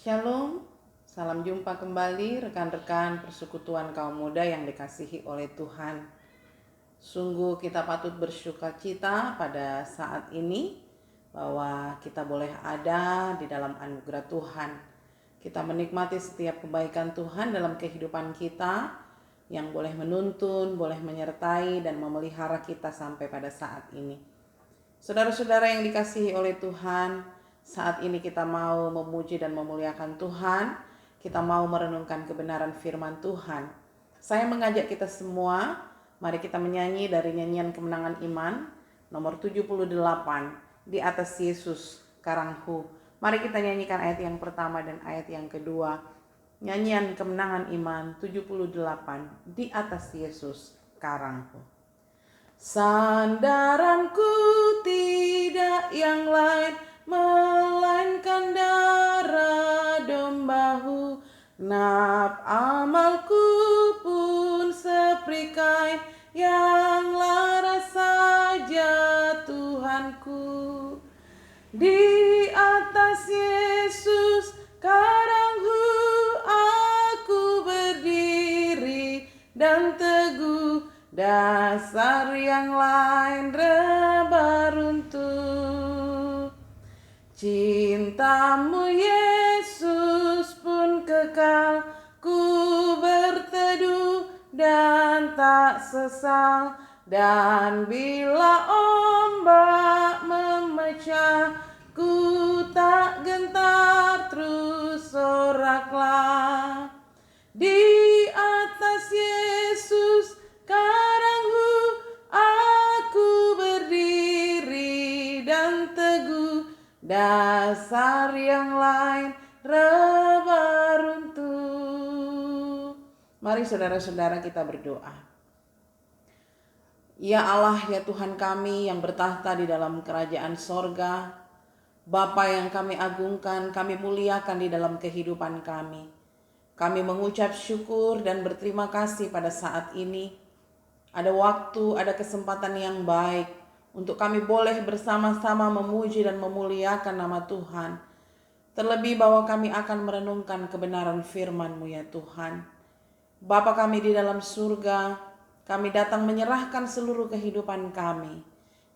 Shalom, salam jumpa kembali rekan-rekan persekutuan kaum muda yang dikasihi oleh Tuhan. Sungguh kita patut bersukacita pada saat ini bahwa kita boleh ada di dalam anugerah Tuhan. Kita menikmati setiap kebaikan Tuhan dalam kehidupan kita yang boleh menuntun, boleh menyertai dan memelihara kita sampai pada saat ini. Saudara-saudara yang dikasihi oleh Tuhan, saat ini kita mau memuji dan memuliakan Tuhan. Kita mau merenungkan kebenaran firman Tuhan. Saya mengajak kita semua, mari kita menyanyi dari nyanyian kemenangan iman nomor 78, Di Atas Yesus Karangku. Mari kita nyanyikan ayat yang pertama dan ayat yang kedua. Nyanyian kemenangan iman 78, Di Atas Yesus Karangku. Sandaranku tidak yang lain, melainkan darah domba-Hu. Nap amalku pun seprikai, yang laras saja Tuhanku. Di atas Yesus Karangku aku berdiri dan teguh, dasar yang lain rebah runtuh. Cintamu Yesus pun kekal, ku berteduh dan tak sesal. Dan bila ombak memecah, ku tak gentar, terus soraklah. Di atas Yesus Karangku aku berdiri dan teguh, dasar yang lain rebah runtuh. Mari saudara-saudara kita berdoa. Ya Allah, ya Tuhan kami yang bertahta di dalam kerajaan sorga, Bapa yang kami agungkan, kami muliakan di dalam kehidupan kami. Kami mengucap syukur dan berterima kasih pada saat ini. Ada waktu, ada kesempatan yang baik untuk kami boleh bersama-sama memuji dan memuliakan nama Tuhan. Terlebih bahwa kami akan merenungkan kebenaran firman-Mu ya Tuhan. Bapa kami di dalam surga, kami datang menyerahkan seluruh kehidupan kami.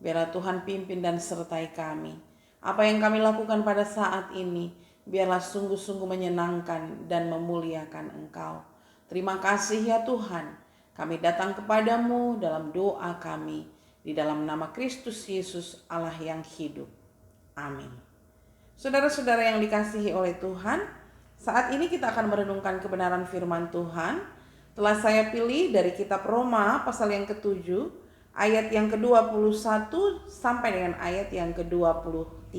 Biarlah Tuhan pimpin dan sertai kami. Apa yang kami lakukan pada saat ini, biarlah sungguh-sungguh menyenangkan dan memuliakan Engkau. Terima kasih ya Tuhan. Kami datang kepadamu dalam doa kami, di dalam nama Kristus Yesus Allah yang hidup. Amin. Saudara-saudara yang dikasihi oleh Tuhan, saat ini kita akan merenungkan kebenaran firman Tuhan. Telah saya pilih dari kitab Roma pasal yang ke-7, ayat yang ke-21 sampai dengan ayat yang ke-23.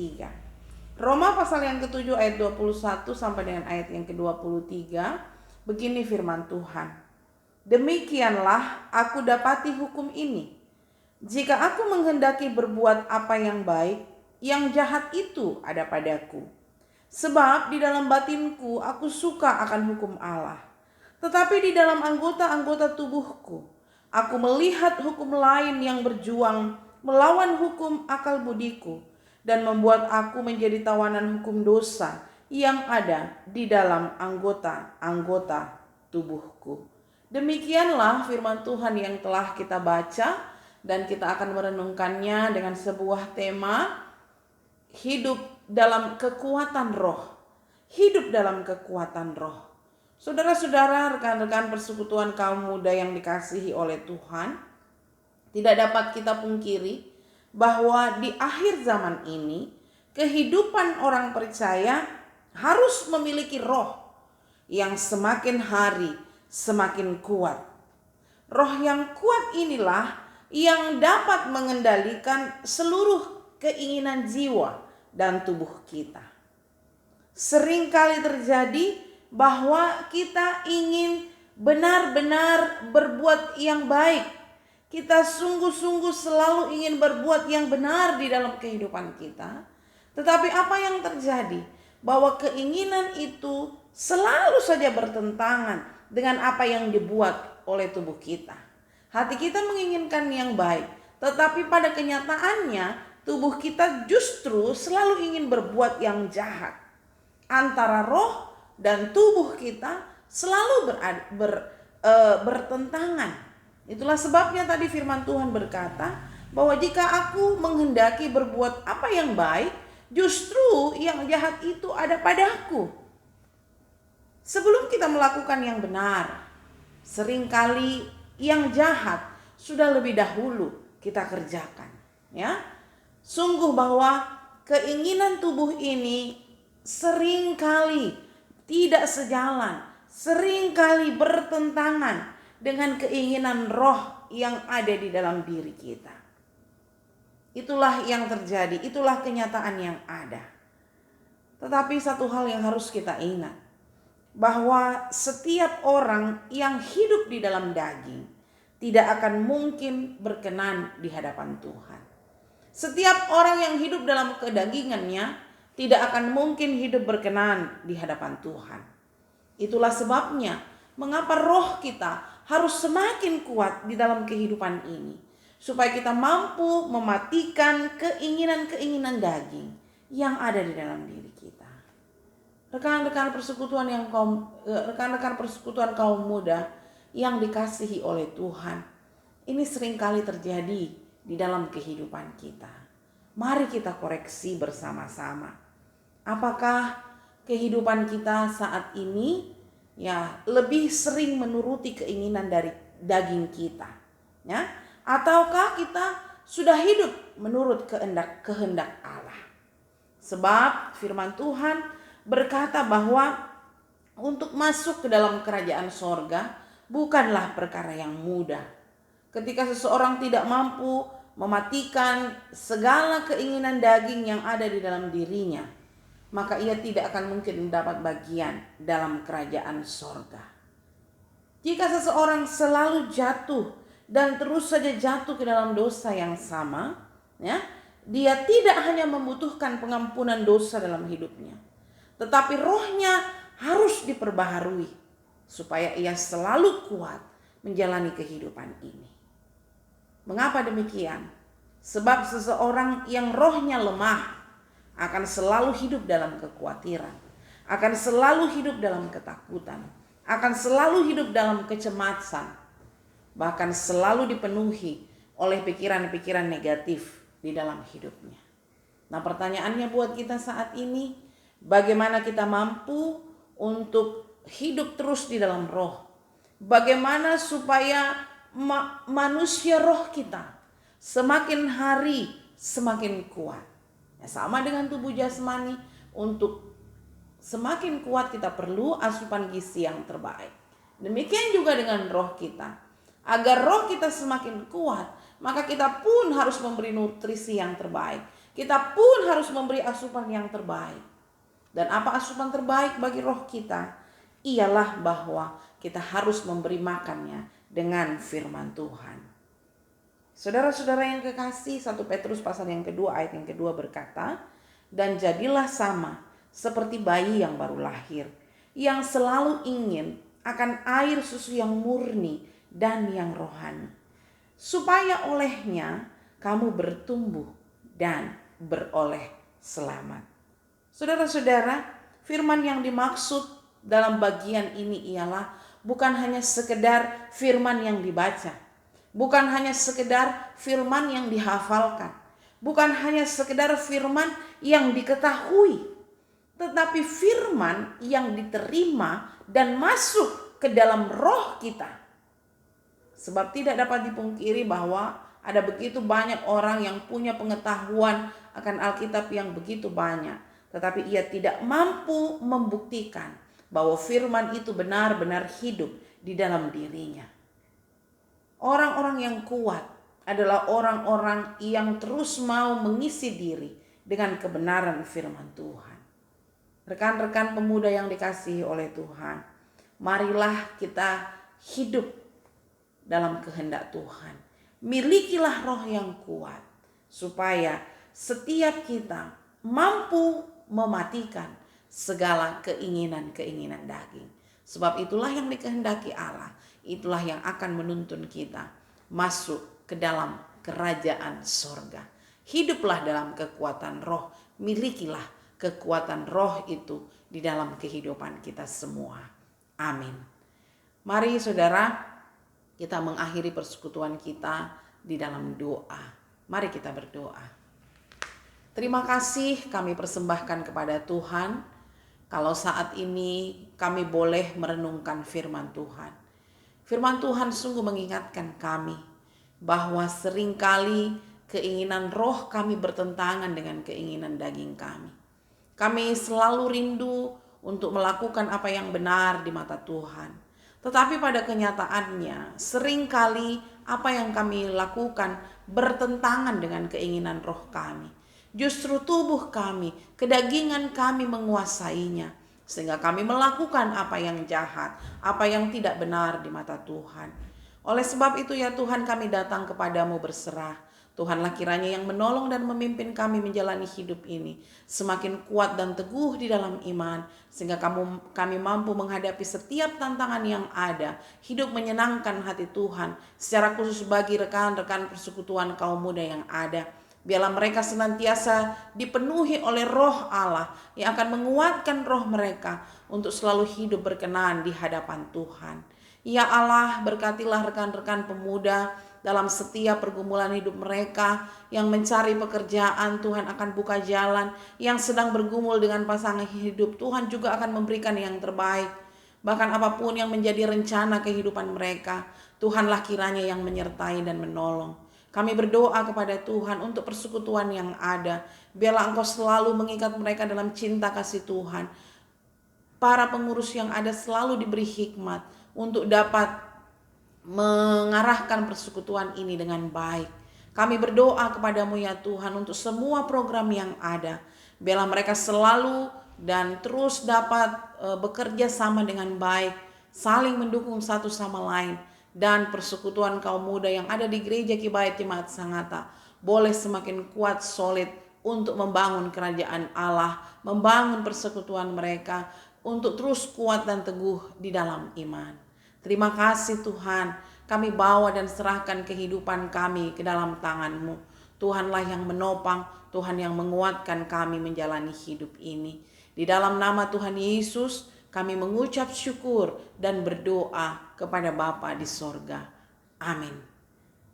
Roma pasal yang ke-7 ayat 21 sampai dengan ayat yang ke-23, begini firman Tuhan. Demikianlah aku dapati hukum ini. Jika aku menghendaki berbuat apa yang baik, yang jahat itu ada padaku. Sebab di dalam batinku aku suka akan hukum Allah. Tetapi di dalam anggota-anggota tubuhku, aku melihat hukum lain yang berjuang melawan hukum akal budiku dan membuat aku menjadi tawanan hukum dosa yang ada di dalam anggota-anggota tubuhku. Demikianlah firman Tuhan yang telah kita baca dan kita akan merenungkannya dengan sebuah tema, hidup dalam kekuatan roh. Hidup dalam kekuatan roh. Saudara-saudara, rekan-rekan persekutuan kaum muda yang dikasihi oleh Tuhan, tidak dapat kita pungkiri bahwa di akhir zaman ini kehidupan orang percaya harus memiliki roh yang semakin hari semakin kuat. Roh yang kuat inilah yang dapat mengendalikan seluruh keinginan jiwa dan tubuh kita. Seringkali terjadi bahwa kita ingin benar-benar berbuat yang baik. Kita sungguh-sungguh selalu ingin berbuat yang benar di dalam kehidupan kita. Tetapi apa yang terjadi? Bahwa keinginan itu selalu saja bertentangan dengan apa yang dibuat oleh tubuh kita. Hati kita menginginkan yang baik, tetapi pada kenyataannya tubuh kita justru selalu ingin berbuat yang jahat. antara roh dan tubuh kita selalu bertentangan. Itulah sebabnya tadi firman Tuhan berkata bahwa jika aku menghendaki berbuat apa yang baik, justru yang jahat itu ada padaku. Sebelum kita melakukan yang benar, seringkali yang jahat sudah lebih dahulu kita kerjakan, ya. Sungguh bahwa keinginan tubuh ini seringkali tidak sejalan, seringkali bertentangan dengan keinginan roh yang ada di dalam diri kita. Itulah yang terjadi, itulah kenyataan yang ada. Tetapi satu hal yang harus kita ingat, bahwa setiap orang yang hidup di dalam daging tidak akan mungkin berkenan di hadapan Tuhan. Setiap orang yang hidup dalam kedagingannya tidak akan mungkin hidup berkenan di hadapan Tuhan. Itulah sebabnya mengapa roh kita harus semakin kuat di dalam kehidupan ini, supaya kita mampu mematikan keinginan-keinginan daging yang ada di dalam diri kita. Rekan-rekan persekutuan kaum muda yang dikasihi oleh Tuhan, ini seringkali terjadi di dalam kehidupan kita. Mari kita koreksi bersama-sama. Apakah kehidupan kita saat ini lebih sering menuruti keinginan dari daging kita, ya? Ataukah kita sudah hidup menurut kehendak Allah? Sebab firman Tuhan berkata bahwa untuk masuk ke dalam kerajaan sorga bukanlah perkara yang mudah. Ketika seseorang tidak mampu mematikan segala keinginan daging yang ada di dalam dirinya, maka ia tidak akan mungkin mendapat bagian dalam kerajaan sorga. Jika seseorang selalu jatuh dan terus saja jatuh ke dalam dosa yang sama, ya, dia tidak hanya membutuhkan pengampunan dosa dalam hidupnya, tetapi rohnya harus diperbaharui supaya ia selalu kuat menjalani kehidupan ini. Mengapa demikian? Sebab seseorang yang rohnya lemah akan selalu hidup dalam kekhawatiran, akan selalu hidup dalam ketakutan, akan selalu hidup dalam kecemasan, bahkan selalu dipenuhi oleh pikiran-pikiran negatif di dalam hidupnya. Nah, pertanyaannya buat kita saat ini, bagaimana kita mampu untuk hidup terus di dalam roh? Bagaimana supaya manusia roh kita semakin hari semakin kuat? Ya, sama dengan tubuh jasmani, untuk semakin kuat kita perlu asupan gizi yang terbaik. Demikian juga dengan roh kita. Agar roh kita semakin kuat, maka kita pun harus memberi nutrisi yang terbaik. Kita pun harus memberi asupan yang terbaik. Dan apa asupan terbaik bagi roh kita? Ialah bahwa kita harus memberi makannya dengan firman Tuhan. Saudara-saudara yang kekasih, 1 Petrus pasal yang kedua ayat yang kedua berkata, dan jadilah sama seperti bayi yang baru lahir, yang selalu ingin akan air susu yang murni dan yang rohani, supaya olehnya kamu bertumbuh dan beroleh selamat. Saudara-saudara, firman yang dimaksud dalam bagian ini ialah bukan hanya sekedar firman yang dibaca, bukan hanya sekedar firman yang dihafalkan, bukan hanya sekedar firman yang diketahui, tetapi firman yang diterima dan masuk ke dalam roh kita. Sebab tidak dapat dipungkiri bahwa ada begitu banyak orang yang punya pengetahuan akan Alkitab yang begitu banyak, tetapi ia tidak mampu membuktikan bahwa firman itu benar-benar hidup di dalam dirinya. Orang-orang yang kuat adalah orang-orang yang terus mau mengisi diri dengan kebenaran firman Tuhan. Rekan-rekan pemuda yang dikasihi oleh Tuhan, marilah kita hidup dalam kehendak Tuhan. Milikilah roh yang kuat supaya setiap kita mampu mematikan segala keinginan-keinginan daging. Sebab itulah yang dikehendaki Allah, itulah yang akan menuntun kita masuk ke dalam kerajaan sorga. Hiduplah dalam kekuatan roh, milikilah kekuatan roh itu di dalam kehidupan kita semua. Amin. Mari saudara, kita mengakhiri persekutuan kita di dalam doa. Mari kita berdoa. Terima kasih kami persembahkan kepada Tuhan, kalau saat ini kami boleh merenungkan firman Tuhan. Firman Tuhan sungguh mengingatkan kami bahwa seringkali keinginan roh kami bertentangan dengan keinginan daging kami. Kami selalu rindu untuk melakukan apa yang benar di mata Tuhan. Tetapi pada kenyataannya seringkali apa yang kami lakukan bertentangan dengan keinginan roh kami. Justru tubuh kami, kedagingan kami menguasainya. Sehingga kami melakukan apa yang jahat, apa yang tidak benar di mata Tuhan. Oleh sebab itu ya Tuhan, kami datang kepadamu berserah. Tuhanlah kiranya yang menolong dan memimpin kami menjalani hidup ini semakin kuat dan teguh di dalam iman, sehingga kami mampu menghadapi setiap tantangan yang ada, hidup menyenangkan hati Tuhan, secara khusus bagi rekan-rekan persekutuan kaum muda yang ada. Biarlah mereka senantiasa dipenuhi oleh roh Allah yang akan menguatkan roh mereka untuk selalu hidup berkenan di hadapan Tuhan. Ya Allah, berkatilah rekan-rekan pemuda dalam setiap pergumulan hidup mereka, yang mencari pekerjaan, Tuhan akan buka jalan, yang sedang bergumul dengan pasangan hidup, Tuhan juga akan memberikan yang terbaik. Bahkan apapun yang menjadi rencana kehidupan mereka, Tuhanlah kiranya yang menyertai dan menolong. Kami berdoa kepada Tuhan untuk persekutuan yang ada. Biarlah Engkau selalu mengikat mereka dalam cinta kasih Tuhan. Para pengurus yang ada selalu diberi hikmat untuk dapat mengarahkan persekutuan ini dengan baik. Kami berdoa kepadamu ya Tuhan untuk semua program yang ada. Biarlah mereka selalu dan terus dapat bekerja sama dengan baik, saling mendukung satu sama lain. Dan persekutuan kaum muda yang ada di Gereja Kibait Jemaat Sangatta boleh semakin kuat, solid untuk membangun kerajaan Allah, membangun persekutuan mereka untuk terus kuat dan teguh di dalam iman. Terima kasih Tuhan, kami bawa dan serahkan kehidupan kami ke dalam tangan-Mu. Tuhanlah yang menopang, Tuhan yang menguatkan kami menjalani hidup ini. Di dalam nama Tuhan Yesus, kami mengucap syukur dan berdoa kepada Bapa di sorga. Amin.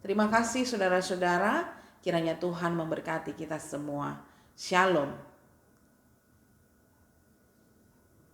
Terima kasih saudara-saudara, kiranya Tuhan memberkati kita semua. Shalom.